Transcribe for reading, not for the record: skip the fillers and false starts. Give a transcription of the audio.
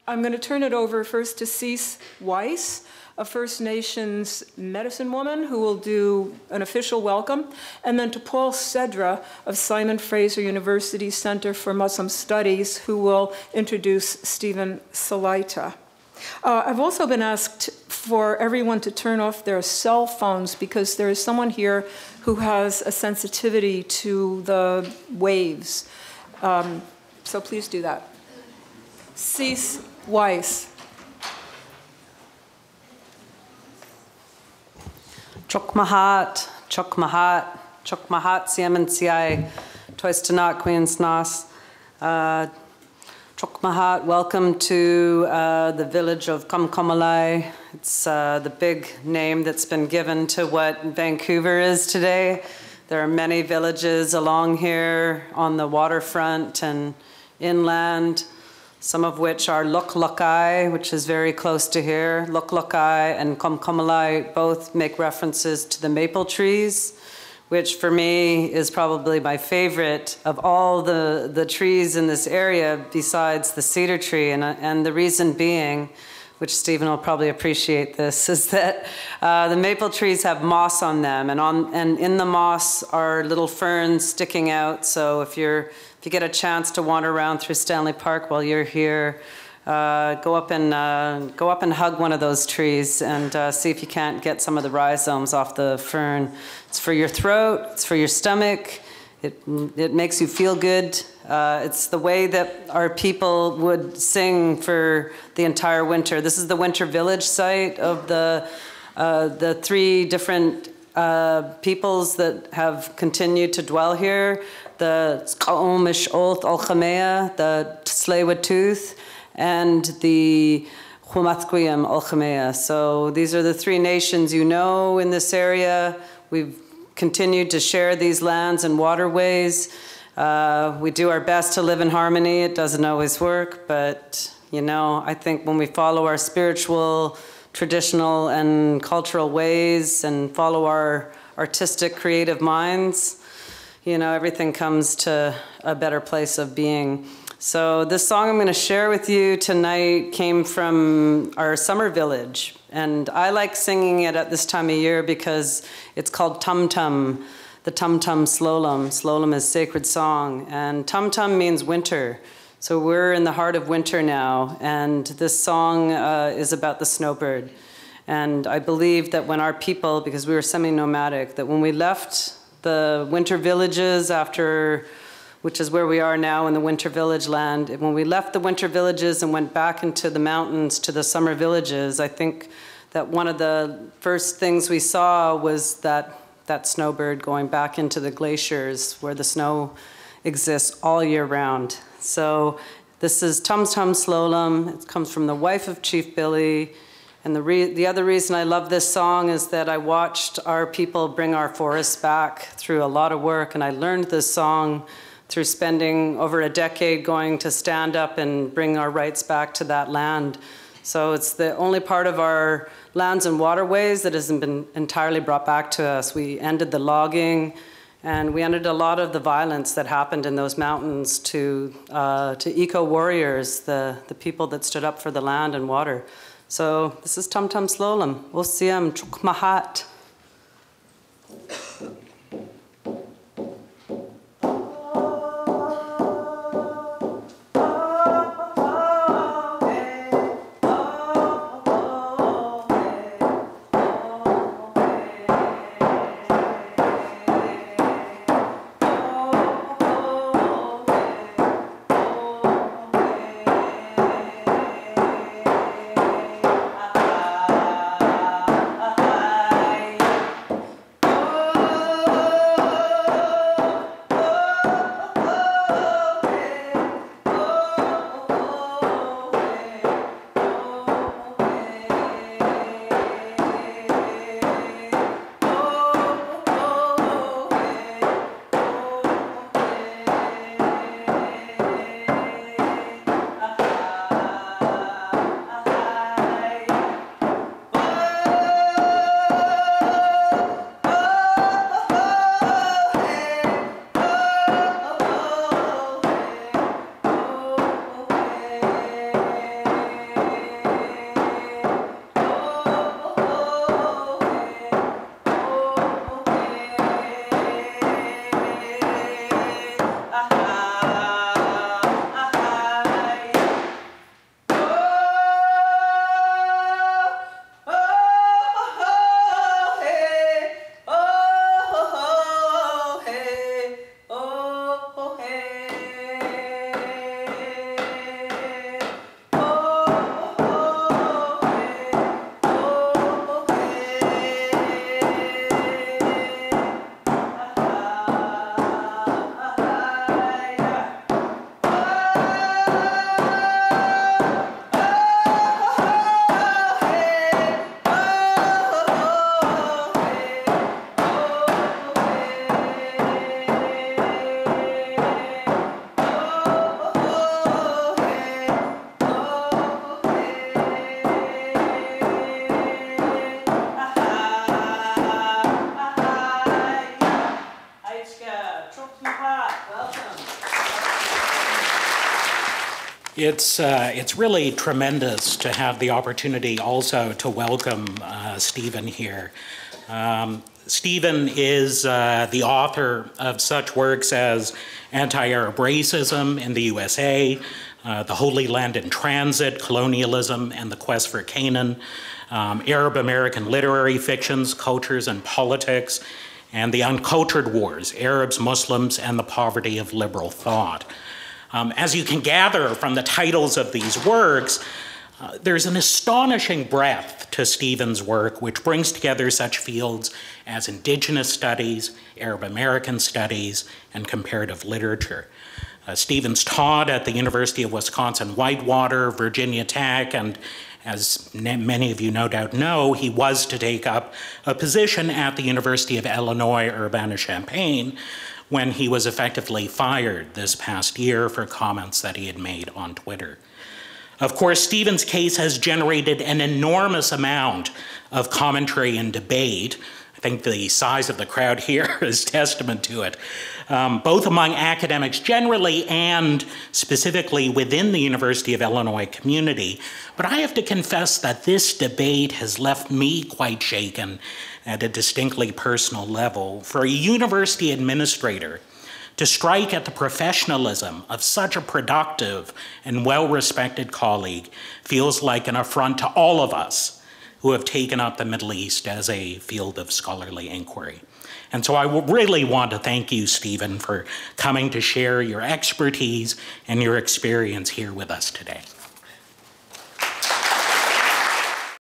I'm going to turn it over first to Cease Weiss, a First Nations medicine woman who will do an official welcome, and then to Paul Cedra of Simon Fraser University Center for Muslim Studies, who will introduce Stephen Salaita. I've also been asked for everyone to turn off their cell phones because there is someone here who has a sensitivity to the waves. So please do that. Cease Weiss. Chok mahat, siaman siai, toistanak queens nas. Chok mahat, welcome to the village of Kamkamalai. It's the big name that's been given to what Vancouver is today. There are many villages along here on the waterfront and inland, some of which are Luklukai, which is very close to here. Luklukai and Kamkamalai both make references to the maple trees, which for me is probably my favorite of all the trees in this area besides the cedar tree. And the reason being, which Stephen will probably appreciate this, is that the maple trees have moss on them, and in the moss are little ferns sticking out. So if you get a chance to wander around through Stanley Park while you're here, go up and hug one of those trees and see if you can't get some of the rhizomes off the fern. It's for your throat, it's for your stomach, it makes you feel good. It's the way that our people would sing for the entire winter. This is the winter village site of the three different peoples that have continued to dwell here. The Ska'omish Oth Olchamea, the Tsleil-Waututh, and the Humathquiyam Olchamea. So these are the three nations you know in this area. We've continued to share these lands and waterways. We do our best to live in harmony. It doesn't always work, but you know, I think when we follow our spiritual, traditional, and cultural ways and follow our artistic, creative minds, you know, everything comes to a better place of being. So this song I'm going to share with you tonight came from our summer village. And I like singing it at this time of year because it's called Tum Tum, the Tum Tum Slolum. Slolum is sacred song. And Tum Tum means winter. So we're in the heart of winter now. And this song is about the snowbird. And I believe that when our people, because we were semi-nomadic, that when we left the winter villages after, which is where we are now in the winter village land, when we left the winter villages and went back into the mountains to the summer villages, I think that one of the first things we saw was that snowbird going back into the glaciers where the snow exists all year round. So this is Tum Tum Slolum. It comes from the wife of Chief Billy. And the other reason I love this song is that I watched our people bring our forests back through a lot of work, and I learned this song through spending over a decade going to stand up and bring our rights back to that land. So it's the only part of our lands and waterways that hasn't been entirely brought back to us. We ended the logging, and we ended a lot of the violence that happened in those mountains to eco-warriors, the people that stood up for the land and water. So this is Tum Tum Slolum. Osiam Chuk Mahat. Oh It's really tremendous to have the opportunity also to welcome Stephen here. Stephen is the author of such works as Anti-Arab Racism in the USA, The Holy Land in Transit, Colonialism and the Quest for Canaan, Arab American Literary Fictions, Cultures and Politics, and The Uncultured Wars, Arabs, Muslims, and the Poverty of Liberal Thought. As you can gather from the titles of these works, there's an astonishing breadth to Stephen's work, which brings together such fields as Indigenous studies, Arab American studies, and comparative literature. Stephen's taught at the University of Wisconsin-Whitewater, Virginia Tech, and as many of you no doubt know, he was to take up a position at the University of Illinois, Urbana-Champaign, when he was effectively fired this past year for comments that he had made on Twitter. Of course, Stephen's case has generated an enormous amount of commentary and debate. I think the size of the crowd here is testament to it, both among academics generally and specifically within the University of Illinois community. But I have to confess that this debate has left me quite shaken at a distinctly personal level. For a university administrator to strike at the professionalism of such a productive and well-respected colleague feels like an affront to all of us who have taken up the Middle East as a field of scholarly inquiry. And so I really want to thank you, Stephen, for coming to share your expertise and your experience here with us today.